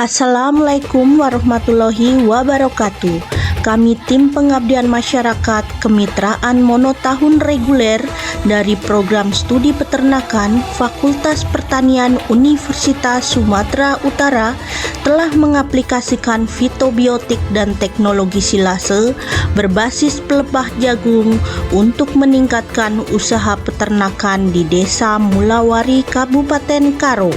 Assalamualaikum warahmatullahi wabarakatuh. Kami tim pengabdian masyarakat kemitraan monotahun reguler dari program studi peternakan Fakultas Pertanian Universitas Sumatera Utara telah mengaplikasikan fitobiotik dan teknologi silase berbasis pelepah jagung untuk meningkatkan usaha peternakan di Desa Mulawari, Kabupaten Karo.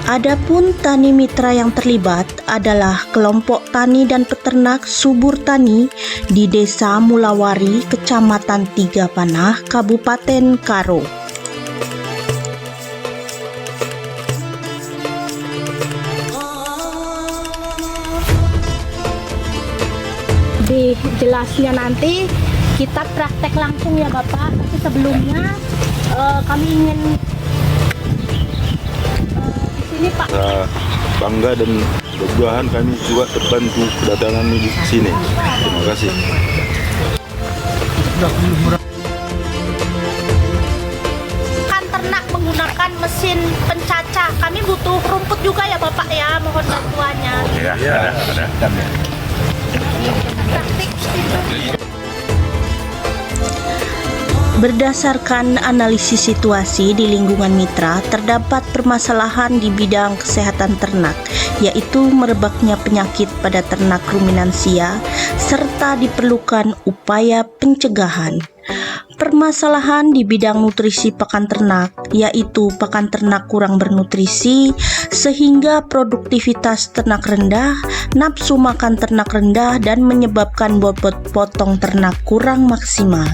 Adapun tani mitra yang terlibat adalah kelompok tani dan peternak subur tani di Desa Mulawari, Kecamatan Tiga Panah, Kabupaten Karo. Di jelasnya nanti kita praktek langsung ya Bapak, tapi sebelumnya kami ingin ini Pak. Bangga dan mudah-mudahan kami juga terbantu kedatangan di sini. Terima kasih. Kan ternak menggunakan mesin pencacah. Kami butuh rumput juga ya Bapak ya, mohon bantuannya. Ya, ada. Praktik. Berdasarkan analisis situasi di lingkungan mitra, terdapat permasalahan di bidang kesehatan ternak, yaitu merebaknya penyakit pada ternak ruminansia, serta diperlukan upaya pencegahan. Permasalahan di bidang nutrisi pakan ternak, yaitu pakan ternak kurang bernutrisi, sehingga produktivitas ternak rendah, nafsu makan ternak rendah, dan menyebabkan bobot potong ternak kurang maksimal.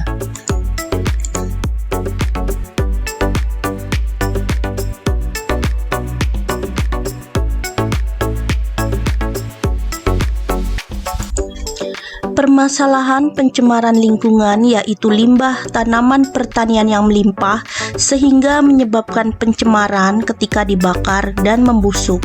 Permasalahan pencemaran lingkungan, yaitu limbah tanaman pertanian yang melimpah sehingga menyebabkan pencemaran ketika dibakar dan membusuk.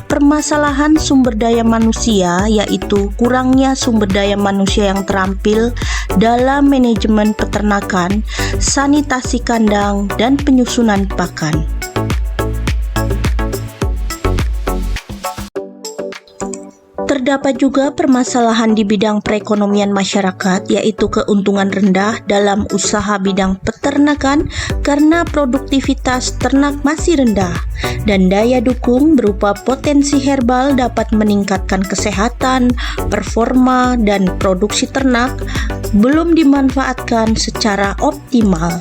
Permasalahan sumber daya manusia, yaitu kurangnya sumber daya manusia yang terampil dalam manajemen peternakan, sanitasi kandang, dan penyusunan pakan. Terdapat juga permasalahan di bidang perekonomian masyarakat, yaitu keuntungan rendah dalam usaha bidang peternakan karena produktivitas ternak masih rendah, dan daya dukung berupa potensi herbal dapat meningkatkan kesehatan, performa, dan produksi ternak belum dimanfaatkan secara optimal.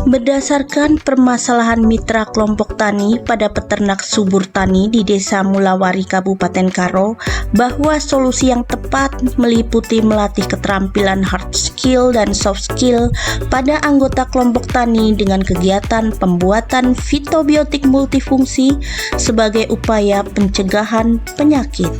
Berdasarkan permasalahan mitra kelompok tani pada peternak subur tani di Desa Mulawari, Kabupaten Karo, bahwa solusi yang tepat meliputi melatih keterampilan hard skill dan soft skill pada anggota kelompok tani dengan kegiatan pembuatan fitobiotik multifungsi sebagai upaya pencegahan penyakit.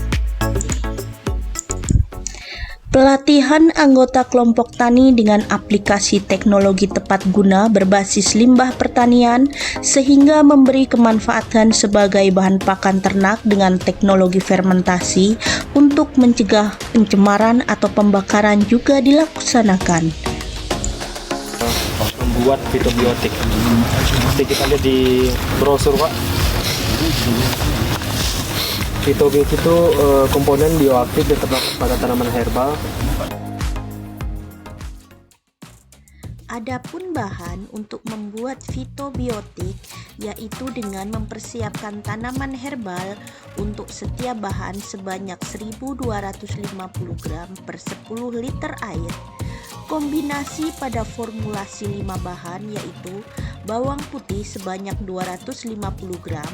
Pelatihan anggota kelompok tani dengan aplikasi teknologi tepat guna berbasis limbah pertanian sehingga memberi kemanfaatan sebagai bahan pakan ternak dengan teknologi fermentasi untuk mencegah pencemaran atau pembakaran juga dilaksanakan. Membuat fitobiotik. Seperti kita lihat di brosur Pak. Fitobiotik itu komponen bioaktif yang terdapat pada tanaman herbal. Adapun bahan untuk membuat fitobiotik, yaitu dengan mempersiapkan tanaman herbal untuk setiap bahan sebanyak 1250 gram per 10 liter air. Kombinasi pada formulasi 5 bahan, yaitu bawang putih sebanyak 250 gram,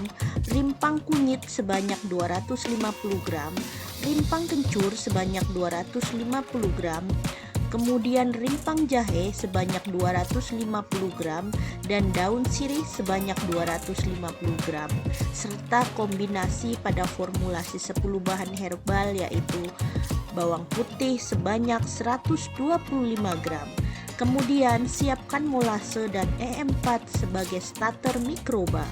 rimpang kunyit sebanyak 250 gram, rimpang kencur sebanyak 250 gram, kemudian rimpang jahe sebanyak 250 gram, dan daun sirih sebanyak 250 gram, serta kombinasi pada formulasi 10 bahan herbal, yaitu bawang putih sebanyak 125 gram. Kemudian siapkan molase dan E4 sebagai starter mikroba.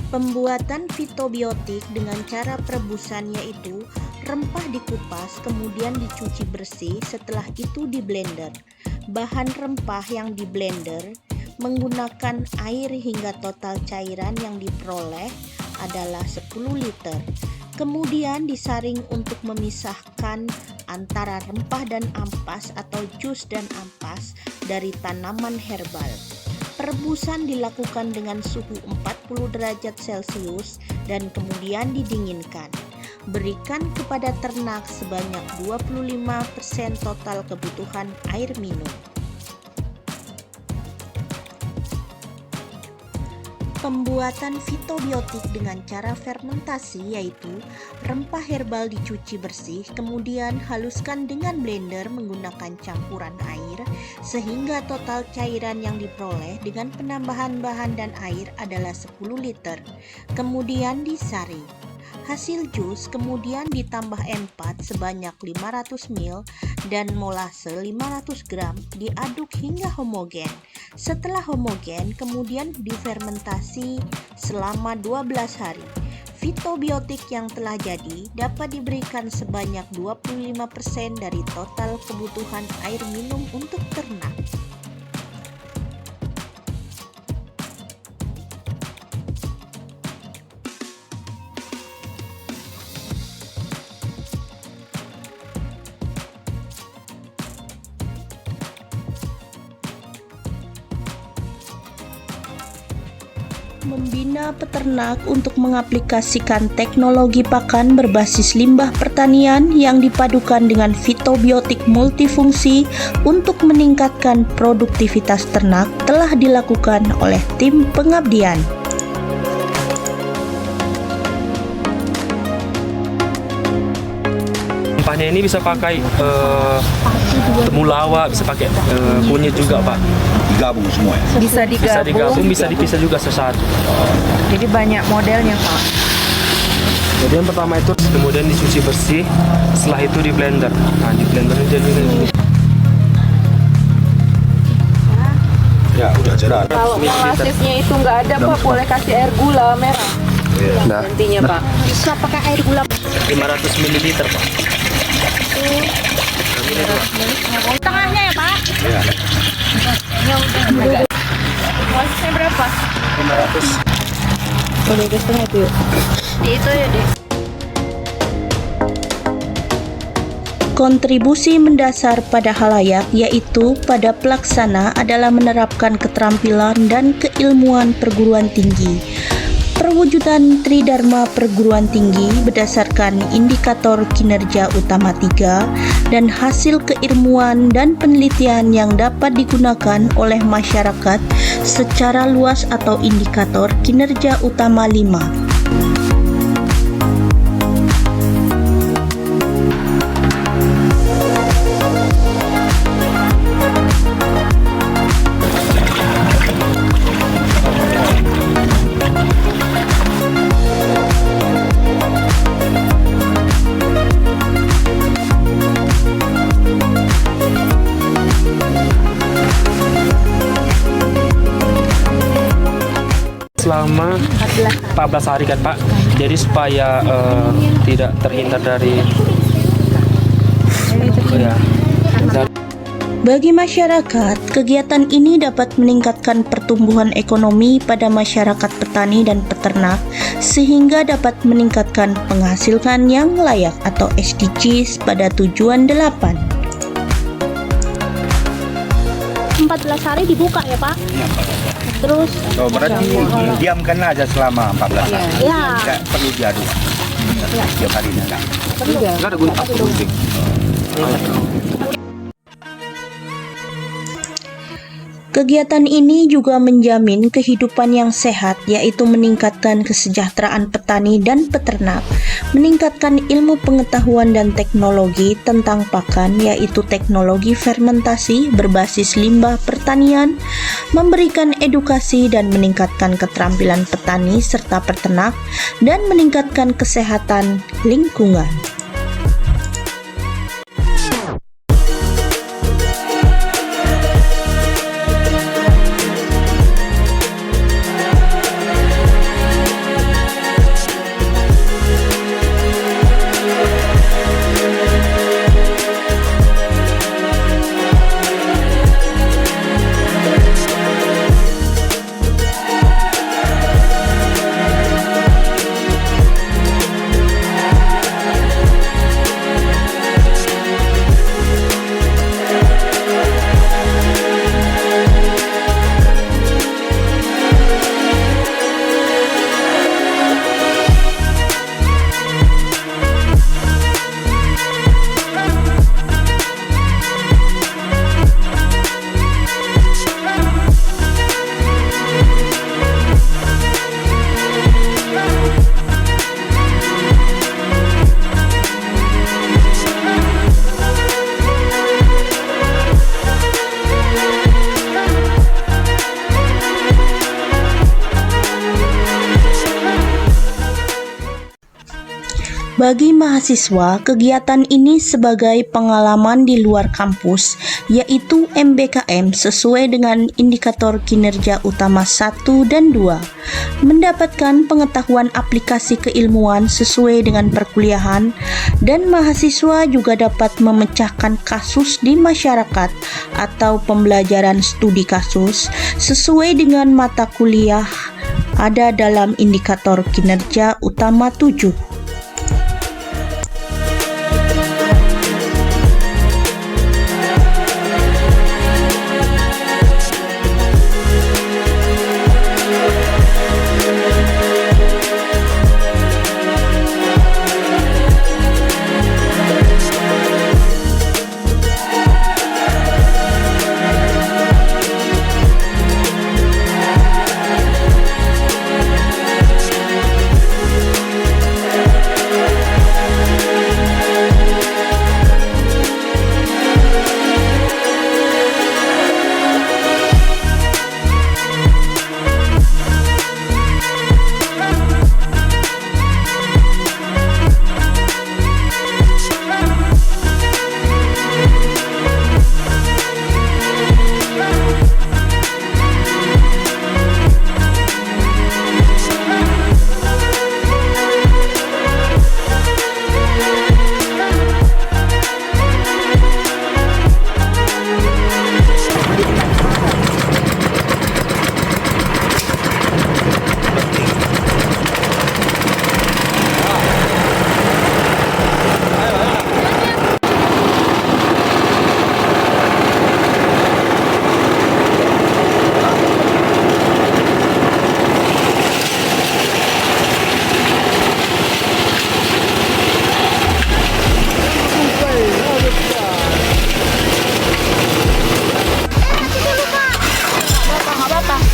Pembuatan fitobiotik dengan cara perebusan yaitu Rempah dikupas kemudian dicuci bersih, setelah itu di blender. Bahan rempah yang di blender menggunakan air hingga total cairan yang diperoleh adalah 10 liter. Kemudian disaring untuk memisahkan antara rempah dan ampas atau jus dan ampas dari tanaman herbal. Perebusan dilakukan dengan suhu 40 derajat Celcius dan kemudian didinginkan. Berikan kepada ternak sebanyak 25% total kebutuhan air minum. Pembuatan fitobiotik dengan cara fermentasi yaitu rempah herbal dicuci bersih, kemudian haluskan dengan blender menggunakan campuran air sehingga total cairan yang diperoleh dengan penambahan bahan dan air adalah 10 liter. Kemudian disaring. Hasil jus kemudian ditambah empat sebanyak 500 ml dan molase 500 gram, diaduk hingga homogen. Setelah homogen kemudian difermentasi selama 12 hari. Fitobiotik yang telah jadi dapat diberikan sebanyak 25% dari total kebutuhan air minum untuk ternak. Membina peternak untuk mengaplikasikan teknologi pakan berbasis limbah pertanian yang dipadukan dengan fitobiotik multifungsi untuk meningkatkan produktivitas ternak telah dilakukan oleh tim pengabdian. Rempahnya ini bisa pakai temulawak, bisa pakai kunyit juga, Pak. Digabung semua ya? Bisa digabung, bisa dipisah juga sesatu. jadi banyak modelnya Pak. Jadi yang pertama itu kemudian dicuci bersih, setelah itu di blender. Nah, di blender jadi ini. Ya, udah cerah. Kalau molasesnya itu nggak ada Pak, boleh kasih air gula merah. Nah, Nantinya Pak. Bisa pakai air gula 500 ml, Pak. tengahnya ya Pak. Ya. Molasesnya berapa? 500. Boleh ke setengah itu yuk. Di itu ya deh. Kontribusi mendasar pada halayak yaitu pada pelaksana adalah menerapkan keterampilan dan keilmuan perguruan tinggi. Perwujudan Tridharma perguruan tinggi berdasarkan indikator kinerja utama 3 dan hasil keilmuan dan penelitian yang dapat digunakan oleh masyarakat secara luas atau indikator kinerja utama 5. Selama 14 hari kan Pak, jadi supaya tidak terhindar dari Bagi masyarakat, kegiatan ini dapat meningkatkan pertumbuhan ekonomi pada masyarakat petani dan peternak sehingga dapat meningkatkan penghasilan yang layak atau SDGs pada tujuan 8. 14 hari dibuka ya Pak. Terus Oh, berarti diamkan aja selama 14 hari. ya Tidak perlu diaduk. Tiap hari enggak. nggak ada gunting. Kegiatan ini juga menjamin kehidupan yang sehat, yaitu meningkatkan kesejahteraan petani dan peternak, meningkatkan ilmu pengetahuan dan teknologi tentang pakan, yaitu teknologi fermentasi berbasis limbah pertanian, memberikan edukasi dan meningkatkan keterampilan petani serta peternak, dan meningkatkan kesehatan lingkungan. Bagi mahasiswa, kegiatan ini sebagai pengalaman di luar kampus, yaitu MBKM sesuai dengan indikator kinerja utama 1 dan 2. Mendapatkan pengetahuan aplikasi keilmuan sesuai dengan perkuliahan, dan mahasiswa juga dapat memecahkan kasus di masyarakat atau pembelajaran studi kasus sesuai dengan mata kuliah ada dalam indikator kinerja utama 7.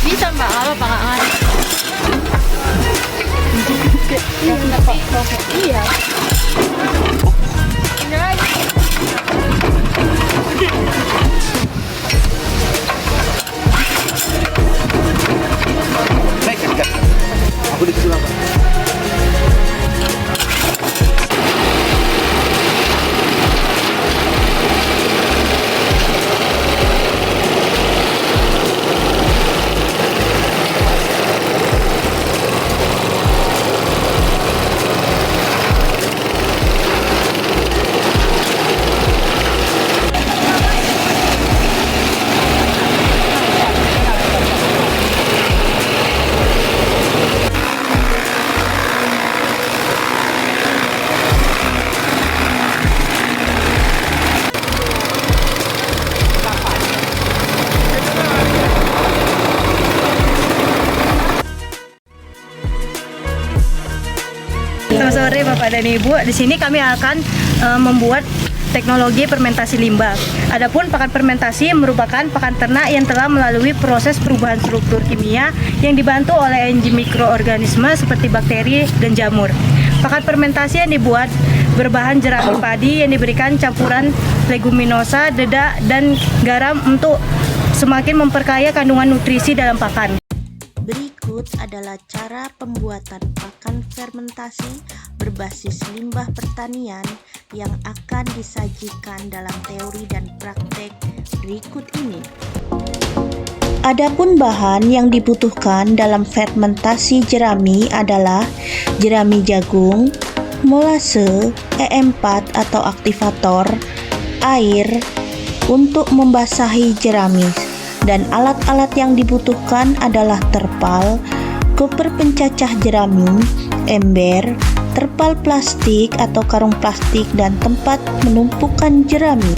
Bisa mbak, nggak apa-apa, nggak ngaruh. Iya. Aku disuruh apa? Selamat sore Bapak dan Ibu. Di sini kami akan membuat teknologi fermentasi limbah. Adapun pakan fermentasi merupakan pakan ternak yang telah melalui proses perubahan struktur kimia yang dibantu oleh enzim mikroorganisme seperti bakteri dan jamur. Pakan fermentasi yang dibuat berbahan jerami padi yang diberikan campuran leguminosa, dedak, dan garam untuk semakin memperkaya kandungan nutrisi dalam pakan. Berikut adalah cara pembuatan pakan fermentasi berbasis limbah pertanian yang akan disajikan dalam teori dan praktek berikut ini. Adapun bahan yang dibutuhkan dalam fermentasi jerami adalah jerami jagung, molase, E4 atau aktivator, air untuk membasahi jerami. Dan alat-alat yang dibutuhkan adalah terpal, koper pencacah jerami, ember, terpal plastik atau karung plastik, dan tempat menumpukan jerami.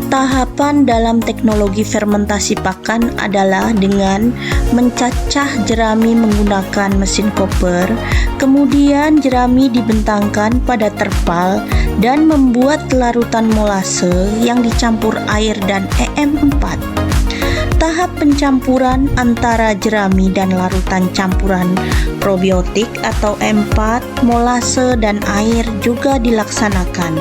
Tahapan dalam teknologi fermentasi pakan adalah dengan mencacah jerami menggunakan mesin koper, kemudian jerami dibentangkan pada terpal dan membuat larutan molase yang dicampur air dan EM4. Tahap pencampuran antara jerami dan larutan campuran probiotik atau E4, molase, dan air juga dilaksanakan.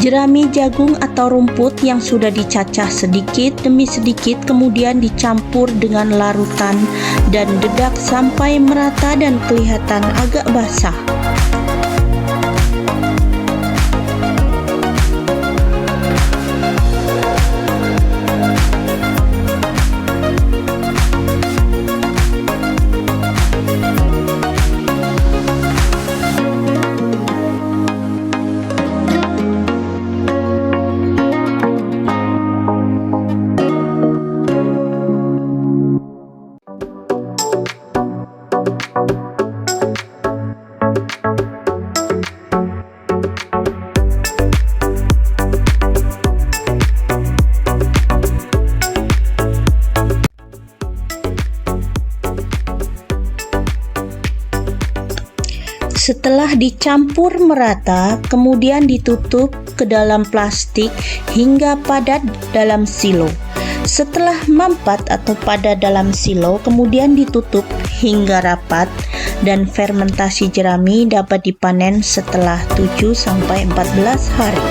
Jerami jagung atau rumput yang sudah dicacah sedikit demi sedikit kemudian dicampur dengan larutan dan dedak sampai merata dan kelihatan agak basah. Setelah dicampur merata, kemudian ditutup ke dalam plastik hingga padat dalam silo. Setelah mampat atau padat dalam silo, kemudian ditutup hingga rapat dan fermentasi jerami dapat dipanen setelah 7-14 hari.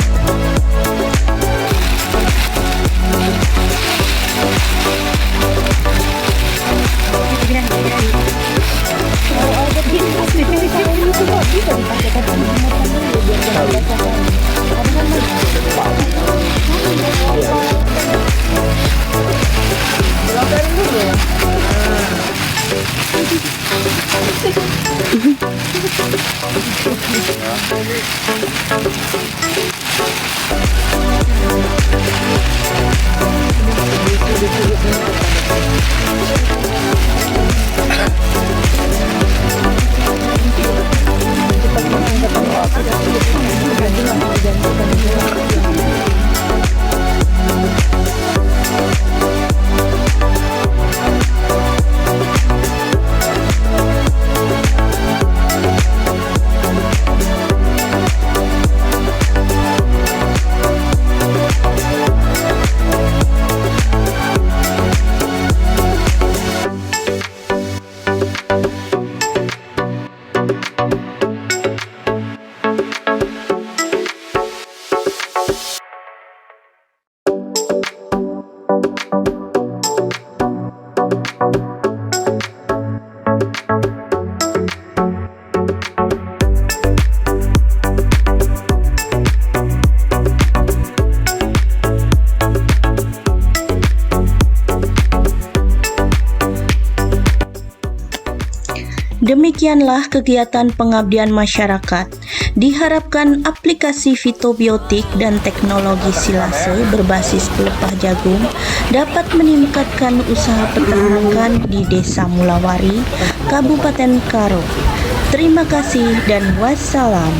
Demikianlah kegiatan pengabdian masyarakat. Diharapkan aplikasi fitobiotik dan teknologi silase berbasis pelepah jagung dapat meningkatkan usaha peternakan di Desa Mulawari, Kabupaten Karo. Terima kasih dan wassalam.